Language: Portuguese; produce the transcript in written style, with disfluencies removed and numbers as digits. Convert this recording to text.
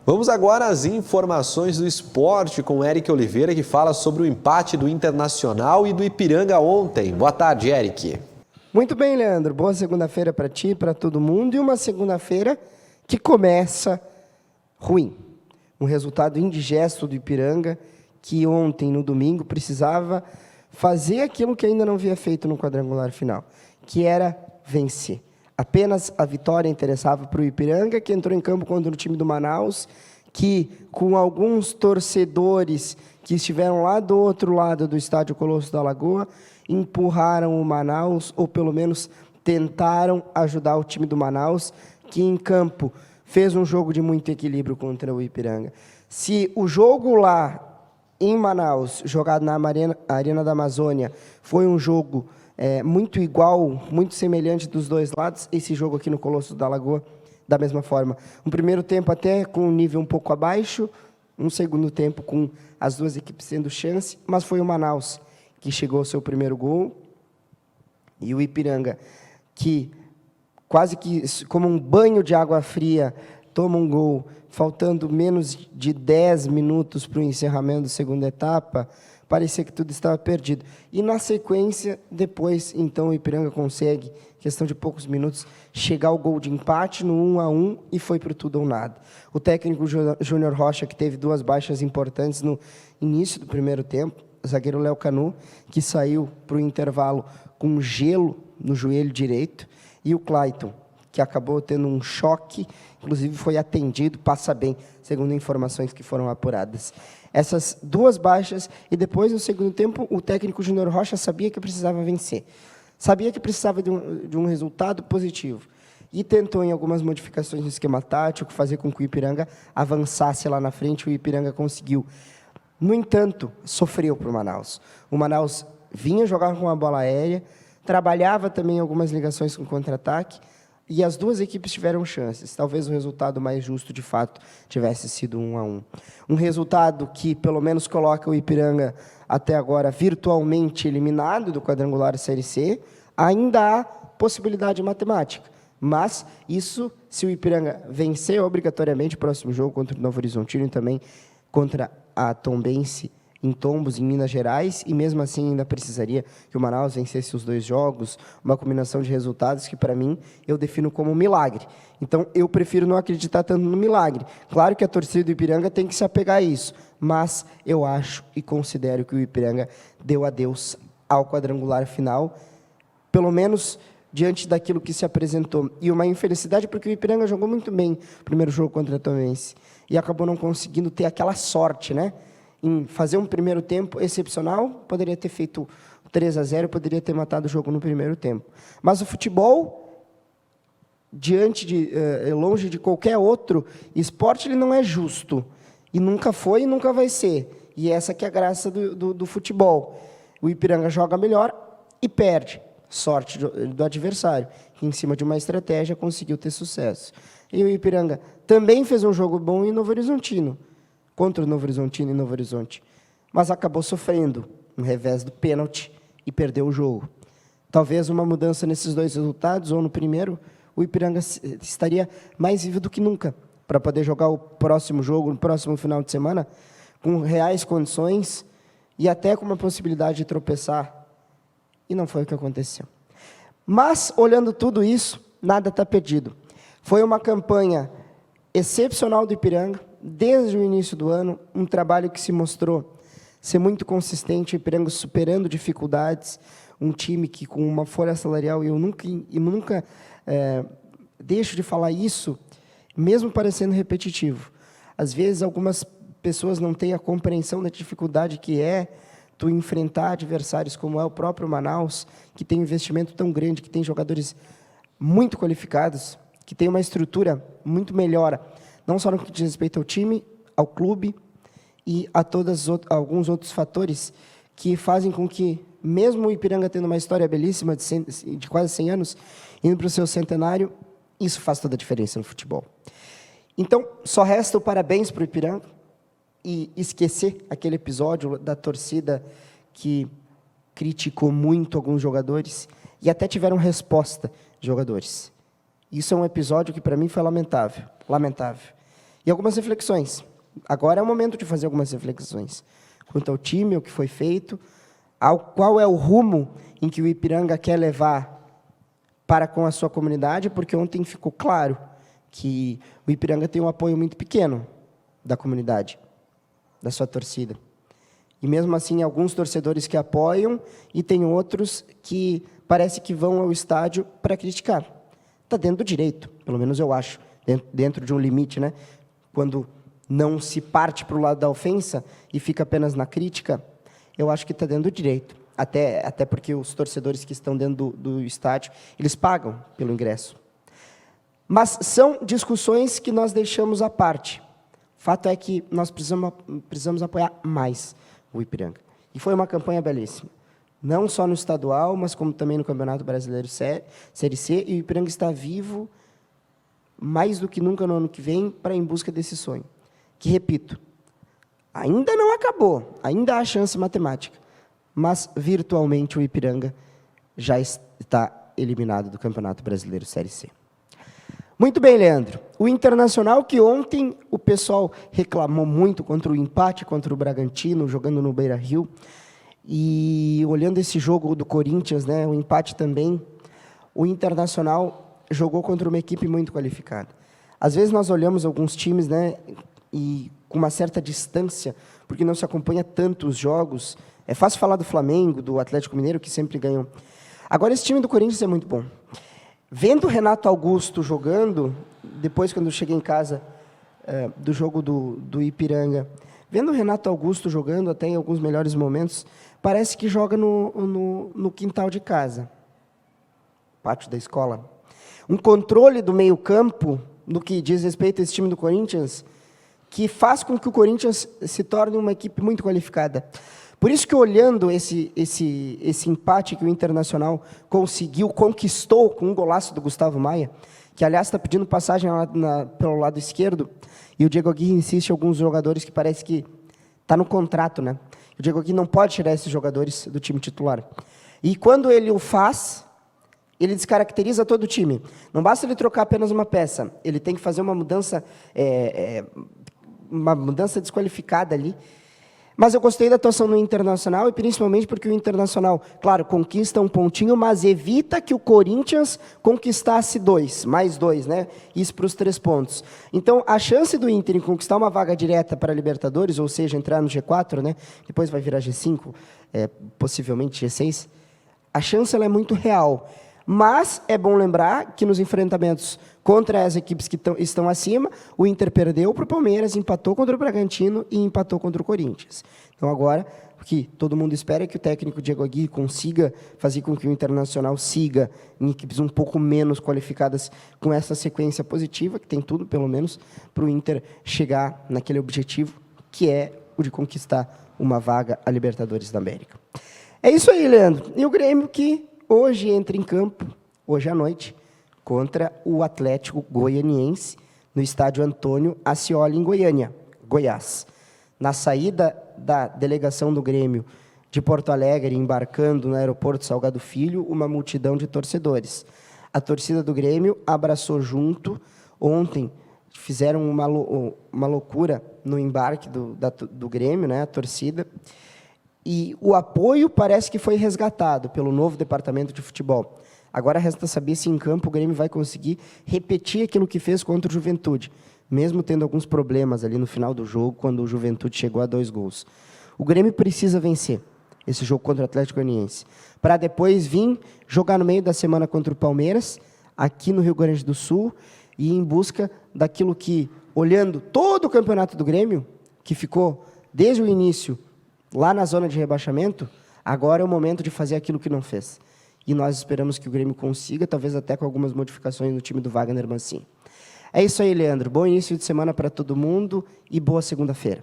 Vamos agora às informações do esporte com o Eric Oliveira, que fala sobre o empate do Internacional e do Ipiranga ontem. Boa tarde, Eric. Muito bem, Leandro. Boa segunda-feira para ti, para todo mundo. E uma segunda-feira que começa ruim. Um resultado indigesto do Ipiranga, que ontem, no domingo, precisava fazer aquilo que ainda não havia feito no quadrangular final, que era vencer. Apenas a vitória interessava para o Ipiranga, que entrou em campo contra o time do Manaus, que com alguns torcedores que estiveram lá do outro lado do estádio Colosso da Lagoa, empurraram o Manaus, ou pelo menos tentaram ajudar o time do Manaus, que em campo fez um jogo de muito equilíbrio contra o Ipiranga. Se o jogo lá em Manaus, jogado na Arena da Amazônia, foi um jogo muito igual, muito semelhante dos dois lados, esse jogo aqui no Colosso da Lagoa, da mesma forma. Um primeiro tempo até com um nível um pouco abaixo, um segundo tempo com as duas equipes tendo chance, mas foi o Manaus que chegou ao seu primeiro gol, e o Ipiranga, que quase que como um banho de água fria, toma um gol, faltando menos de 10 minutos para o encerramento da segunda etapa, parecia que tudo estava perdido. E na sequência, depois, então, o Ipiranga consegue, questão de poucos minutos, chegar ao gol de empate no 1-1 e foi para o tudo ou nada. O técnico Júnior Rocha, que teve duas baixas importantes no início do primeiro tempo, o zagueiro Léo Canu, que saiu para o intervalo com gelo no joelho direito, e o Clayton, que acabou tendo um choque, inclusive foi atendido, passa bem, segundo informações que foram apuradas. Essas duas baixas, e depois, no segundo tempo, o técnico Júnior Rocha sabia que precisava vencer. Sabia que precisava de um resultado positivo. E tentou, em algumas modificações no esquema tático, fazer com que o Ipiranga avançasse lá na frente, o Ipiranga conseguiu. No entanto, sofreu para o Manaus. O Manaus vinha jogar com a bola aérea, trabalhava também algumas ligações com contra-ataque, e as duas equipes tiveram chances. Talvez o resultado mais justo, de fato, tivesse sido 1-1. Um resultado que, pelo menos, coloca o Ipiranga, até agora, virtualmente eliminado do quadrangular Série C. Ainda há possibilidade matemática. Mas isso, se o Ipiranga vencer obrigatoriamente o próximo jogo contra o Novo Horizontino e também contra a Tombense, em Tombos, em Minas Gerais, e mesmo assim ainda precisaria que o Manaus vencesse os dois jogos, uma combinação de resultados que, para mim, eu defino como um milagre. Então, eu prefiro não acreditar tanto no milagre. Claro que a torcida do Ipiranga tem que se apegar a isso, mas eu acho e considero que o Ipiranga deu adeus ao quadrangular final, pelo menos diante daquilo que se apresentou. E uma infelicidade porque o Ipiranga jogou muito bem o primeiro jogo contra a Tombense e acabou não conseguindo ter aquela sorte, né? Em fazer um primeiro tempo excepcional, poderia ter feito 3-0, poderia ter matado o jogo no primeiro tempo. Mas o futebol, longe de qualquer outro esporte, ele não é justo. E nunca foi e nunca vai ser. E essa que é a graça do futebol. O Ipiranga joga melhor e perde. Sorte do adversário, que em cima de uma estratégia conseguiu ter sucesso. E o Ipiranga também fez um jogo bom em Novo Horizontino, contra o Novo Horizontino em Novo Horizonte, mas acabou sofrendo um revés do pênalti e perdeu o jogo. Talvez uma mudança nesses dois resultados, ou no primeiro, o Ipiranga estaria mais vivo do que nunca, para poder jogar o próximo jogo, no próximo final de semana, com reais condições e até com uma possibilidade de tropeçar. E não foi o que aconteceu. Mas, olhando tudo isso, nada está perdido. Foi uma campanha excepcional do Ipiranga, desde o início do ano, um trabalho que se mostrou ser muito consistente, o Ipiranga superando dificuldades, um time que com uma folha salarial, e eu nunca deixo de falar isso, mesmo parecendo repetitivo. Às vezes, algumas pessoas não têm a compreensão da dificuldade que é tu enfrentar adversários como é o próprio Manaus, que tem um investimento tão grande, que tem jogadores muito qualificados, que tem uma estrutura muito melhor, não só no que diz respeito ao time, ao clube e a alguns outros fatores que fazem com que, mesmo o Ipiranga tendo uma história belíssima de quase 100 anos, indo para o seu centenário, isso faz toda a diferença no futebol. Então, só resta o parabéns para o Ipiranga e esquecer aquele episódio da torcida que criticou muito alguns jogadores e até tiveram resposta de jogadores. Isso é um episódio que, para mim, foi lamentável. Lamentável. E algumas reflexões. Agora é o momento de fazer algumas reflexões quanto ao time, o que foi feito, qual é o rumo em que o Ipiranga quer levar para com a sua comunidade, porque ontem ficou claro que o Ipiranga tem um apoio muito pequeno da comunidade, da sua torcida. E mesmo assim, alguns torcedores que apoiam e tem outros que parece que vão ao estádio para criticar. Está dentro do direito, pelo menos eu acho, dentro de um limite, né? Quando não se parte para o lado da ofensa e fica apenas na crítica, eu acho que está dentro do direito. Até porque os torcedores que estão dentro do estádio, eles pagam pelo ingresso. Mas são discussões que nós deixamos à parte. Fato é que nós precisamos apoiar mais o Ipiranga. E foi uma campanha belíssima. Não só no estadual, mas como também no Campeonato Brasileiro Série C. E o Ipiranga está vivo, mais do que nunca no ano que vem, para ir em busca desse sonho. Que, repito, ainda não acabou, ainda há chance matemática. Mas, virtualmente, o Ipiranga já está eliminado do Campeonato Brasileiro Série C. Muito bem, Leandro. O Internacional, que ontem o pessoal reclamou muito contra o empate contra o Bragantino, jogando no Beira-Rio. E olhando esse jogo do Corinthians, né, o empate também, o Internacional jogou contra uma equipe muito qualificada. Às vezes nós olhamos alguns times, né, e com uma certa distância, porque não se acompanha tanto os jogos. É fácil falar do Flamengo, do Atlético Mineiro, que sempre ganham. Agora, esse time do Corinthians é muito bom. Vendo o Renato Augusto jogando, depois, quando eu cheguei em casa do jogo do Ipiranga, vendo o Renato Augusto jogando, até em alguns melhores momentos, parece que joga no quintal de casa, pátio da escola. Um controle do meio-campo, no que diz respeito a esse time do Corinthians, que faz com que o Corinthians se torne uma equipe muito qualificada. Por isso que, olhando esse empate que o Internacional conquistou com um golaço do Gustavo Maia, que, aliás, está pedindo passagem pelo lado esquerdo, e o Diego Aguirre insiste em alguns jogadores que parece que está no contrato, né? O Diego Aguirre não pode tirar esses jogadores do time titular. E quando ele o faz, ele descaracteriza todo o time. Não basta ele trocar apenas uma peça, ele tem que fazer uma mudança desqualificada ali. Mas eu gostei da atuação no Internacional, e principalmente porque o Internacional, claro, conquista um pontinho, mas evita que o Corinthians conquistasse mais dois, né? Isso para os 3 pontos. Então, a chance do Inter em conquistar uma vaga direta para a Libertadores, ou seja, entrar no G4, né? Depois vai virar G5, possivelmente G6, a chance ela é muito real. Mas é bom lembrar que nos enfrentamentos contra as equipes que estão acima, o Inter perdeu para o Palmeiras, empatou contra o Bragantino e empatou contra o Corinthians. Então agora, o que todo mundo espera é que o técnico Diego Aguirre consiga fazer com que o Internacional siga em equipes um pouco menos qualificadas com essa sequência positiva, que tem tudo, pelo menos, para o Inter chegar naquele objetivo, que é o de conquistar uma vaga à Libertadores da América. É isso aí, Leandro. E o Grêmio que hoje entra em campo, hoje à noite, contra o Atlético Goianiense, no estádio Antônio Ascioli, em Goiânia, Goiás. Na saída da delegação do Grêmio de Porto Alegre, embarcando no aeroporto Salgado Filho, uma multidão de torcedores. A torcida do Grêmio abraçou junto. Ontem fizeram uma loucura no embarque do Grêmio, né, a torcida. E o apoio parece que foi resgatado pelo novo departamento de futebol. Agora resta saber se em campo o Grêmio vai conseguir repetir aquilo que fez contra o Juventude, mesmo tendo alguns problemas ali no final do jogo, quando o Juventude chegou a 2 gols. O Grêmio precisa vencer esse jogo contra o Atlético Goianiense, para depois vir jogar no meio da semana contra o Palmeiras, aqui no Rio Grande do Sul, e ir em busca daquilo que, olhando todo o campeonato do Grêmio, que ficou desde o início lá na zona de rebaixamento, agora é o momento de fazer aquilo que não fez. E nós esperamos que o Grêmio consiga, talvez até com algumas modificações no time do Wagner Mancini. É isso aí, Leandro. Bom início de semana para todo mundo e boa segunda-feira.